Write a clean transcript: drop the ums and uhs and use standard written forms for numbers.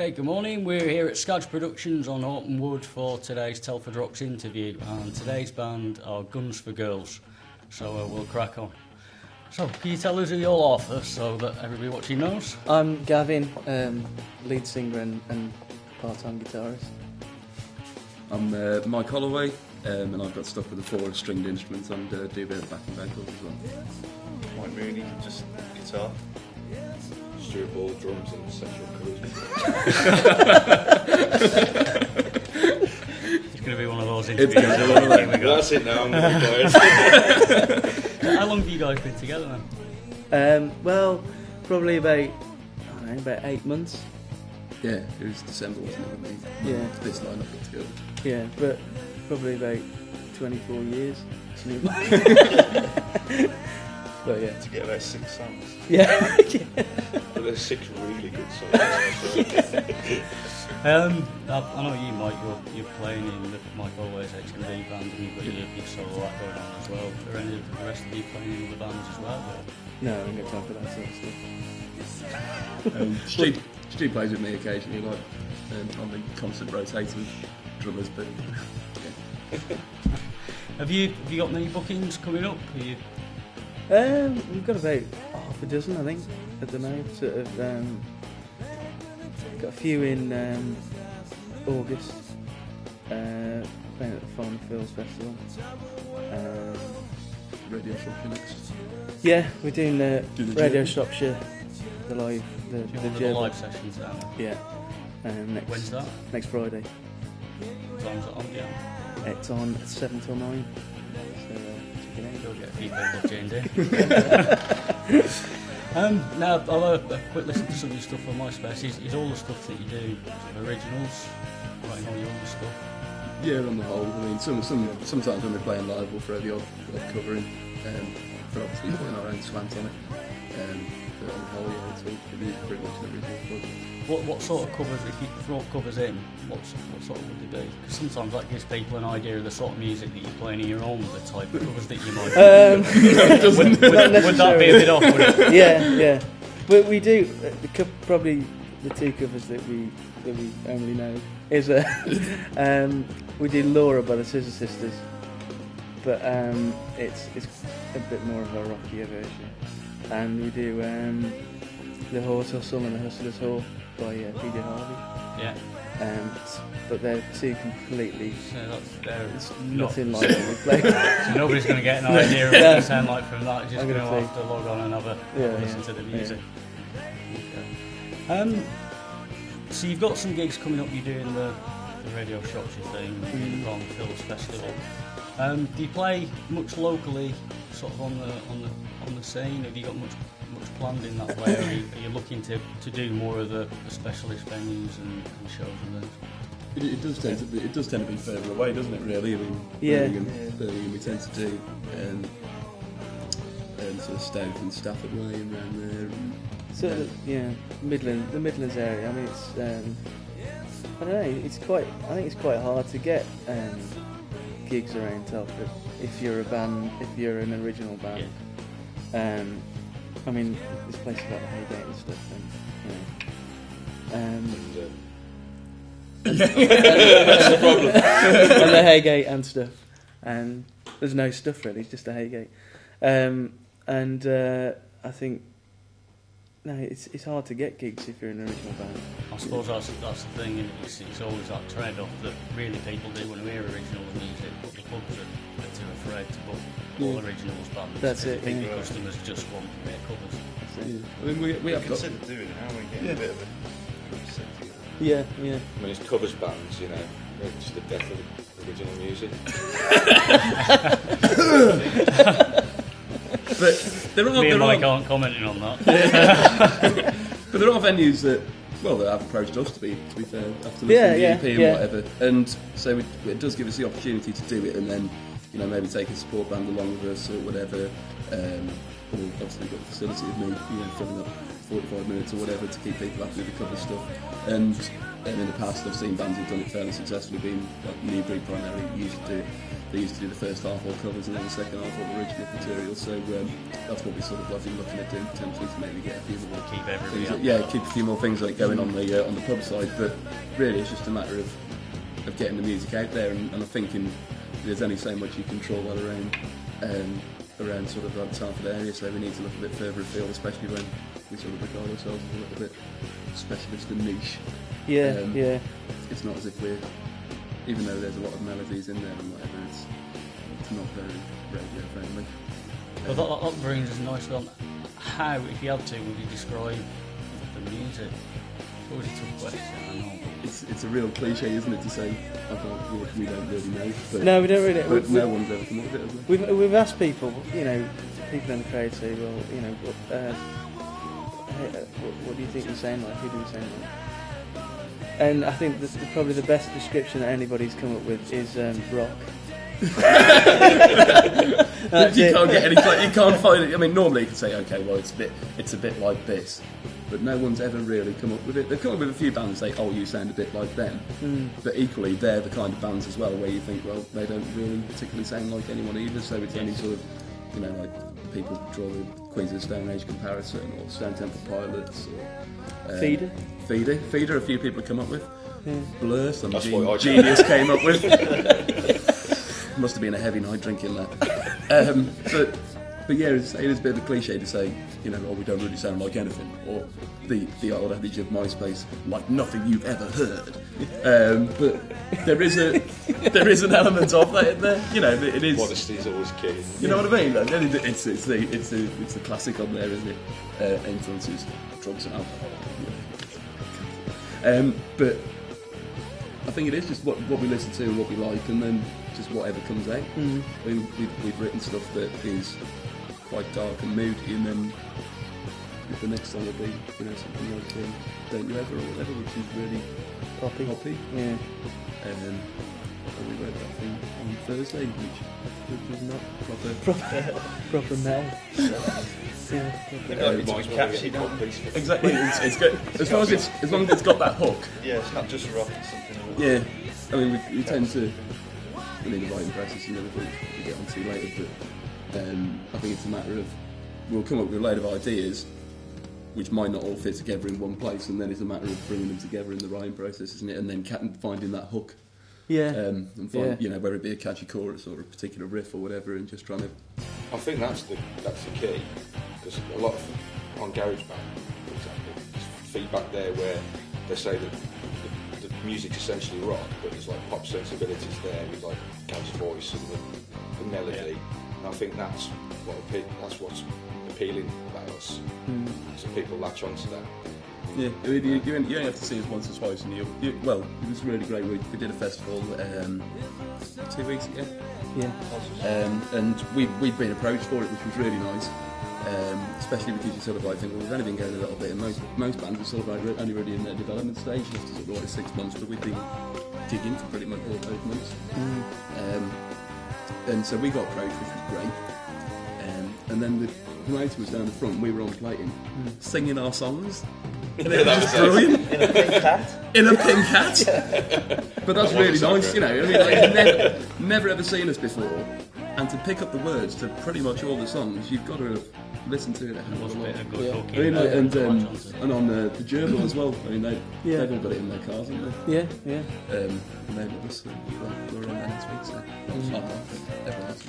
Okay, good morning. We're here at Scadge Productions on Horton Wood for today's Telford Rocks interview, and today's band are Guns for Girls, so we'll crack on. So, can you tell us who you all are first, so that everybody watching knows? I'm Gavin, lead singer and part-time guitarist. I'm Mike Holloway, and I've got stuck with the 4 stringed instruments and do a bit of backing vocals as well. Mike Mooney, just guitar. Stuart Ball, drums and sexual charisma. It's going to be one of those interviews. That's it now, I'm going to be quiet. How long have you guys been together then? Well, probably about 8 months. Yeah, it was December, wasn't it? When Yeah. this lineup got together. Yeah, but probably about 24 years. But yeah. To get about 6 songs. Yeah. But there's 6 really good songs. I know you, Mike, you're playing in the Mike Holloway's HMV band, and you've got your solo act going on as well. Are any of the rest of you playing in other bands as well? Or? No, I haven't got time for that sort of stuff. Stu plays with me occasionally, like on the constant rotator with drummers, but yeah. Have you got many bookings coming up? Are you... We've got about half a dozen, I think, at the moment. Sort of, got a few in August, playing at the Farm Fields Festival. Radio Shropshire next. Yeah, we're doing the Radio Gerbil. Shropshire, the live, the the live sessions down there? Yeah. When's that? Next Friday. What time's it on? Yeah. It's on 7 till 9. So check it out. You'll get a few people tuned in. Now, I'll have a quick listen to some of your stuff on MySpace. Is all the stuff that you do sort of originals, writing all your own stuff? Yeah, on the whole. I mean, sometimes when we're playing live, we'll throw the odd cover in, but obviously putting our own slant on it. But on the whole, yeah, it's all pretty much an original project. What sort of covers, if you throw covers in, what sort of would they be? Because sometimes that gives people an idea of the sort of music that you're playing in your own, the type of covers that you might do. Would that be a bit off, would it? Yeah. But we do, probably the 2 covers that we only know is we do Laura by the Scissor Sisters, but it's a bit more of a rockier version. And we do The Horse Hustle and The Hustler's Whore by PJ Harvey. Yeah. But they're 2 completely. So It's nothing like what we play. So nobody's going to get an idea of what they sound like from that. You're just I'm going to gonna have to log on and have a listen to the music. Okay. So you've got some gigs coming up. You're doing the Radio Shropshire thing, the Farm Fields Festival. Do you play much locally, sort of on the scene? Have you got much planned in that way? Or are you looking to do more of the specialist venues and shows and things? It does tend to be further away, doesn't it? Really, I mean, Birmingham we tend to do sort of Stoke and Stafford way and around there. Sort of, the Midlands area. I mean, it's I don't know. I think it's quite hard to get gigs around Telford if you're an original band. Yeah. I mean, there's places like the Haygate and stuff, That's the problem. and the Haygate and stuff, and there's no stuff really, it's just a Haygate. I think it's hard to get gigs if you're an original band. I suppose that's the thing, and it's always that trade-off that really people do when we hear original music, but the pubs are too afraid to book all originals bands. That's it. I think the customers just want their covers. I mean, we have got. Consider doing it now, we get a bit of a set together. Yeah. I mean, it's covers bands, you know, it's the death of original music. But there Me and Mike aren't commenting on that. But there are venues that have approached us to be fair after listening to the EP and whatever, and so it does give us the opportunity to do it, and then maybe take a support band along with us or whatever. Or obviously we've got the facility of me, filling up 45 minutes or whatever to keep people happy with the cover stuff, and in the past I've seen bands who've done it fairly successfully, being like Newbury primarily, they used to do the first half all covers and then the second half all original material, so that's what we sort of have been looking at doing potentially, to maybe get a few more keep everybody things, keep a few more things like going on the pub side, but really it's just a matter of getting the music out there, and I'm thinking there's only so much you control that around sort of that Telford area, so we need to look a bit further afield, especially when we sort of regard ourselves as a little bit specialist and niche. Yeah. It's not as if we're, even though there's a lot of melodies in there and whatever, it's not very radio friendly. Well, that brings us nicely on. How, if you had to, would you describe the music? It's always a tough question, I know. It's a real cliche, isn't it, to say we don't really know. But, no, we don't really. But no one's ever come up with it, has there? We've asked people, people in the crowd say, well, what do you think we sound like? Who do we sound like? And I think probably the best description that anybody's come up with is rock. You can't get any. You can't find it. I mean, normally you can say, okay, well, it's a bit like this, but no one's ever really come up with it. They've come up with a few bands that say, oh, you sound a bit like them, but equally they're the kind of bands as well where you think, well, they don't really particularly sound like anyone either. So it's any sort of, like people draw the Queens of the Stone Age comparison, or Stone Temple Pilots, or Feeder. A few people have come up with. Blur, some genius came up with. Must have been a heavy night drinking that. But yeah, it is a bit of a cliche to say, oh, we don't really sound like anything, or the old adage of MySpace, like nothing you've ever heard. But there is an element of that in there. It is. Modesty is always key. You know what I mean? It's the classic on there, isn't it? Influences, drugs and alcohol. But I think it is just what we listen to and what we like, and then just whatever comes out. We've written stuff that is quite dark and moody, and then the next song will be something like Don't You Ever or whatever, which is really poppy. Yeah. And we wrote that thing on Thursday, which was not proper metal. Exactly. It's good as long as it's got that hook. Yeah, it's not just rock. It's something else. Yeah, I mean we tend to. I mean, the writing process and everything we'll get onto later, but I think it's a matter of we'll come up with a load of ideas which might not all fit together in one place, and then it's a matter of bringing them together in the writing process, isn't it? And then finding that hook. Yeah. And whether it be a catchy chorus or a particular riff or whatever, and just trying to. I think that's the key, because a lot of on GarageBand, for example, there's feedback there where they say that the music's essentially rock, but there's like pop sensibilities there with like Gav's voice and the melody. And I think that's what's appealing about us. So people latch onto that. Yeah, you only have to see us once or twice, and well, it was really great. We did a festival 2 weeks ago. Yeah. And we'd been approached for it, which was really nice. Especially because you sort of like think, well, we've only been going a little bit, and most bands are sort of like only really in their development stage after sort of like 6 months, but we've been gigging for pretty much all those months. And so we got approached, which was great. And then the promoter was down the front, we were on plating, singing our songs. And it was just brilliant. In a pink hat. In a pink hat. But that's really nice, I mean, like, never ever seen us before. And to pick up the words to pretty much all the songs, you've got to have listened to it a hell of a lot. I mean, and on the gerbil as well. I mean, they've all got it in their cars, haven't they? Yeah. And they love us. We're on there next week, so everyone else.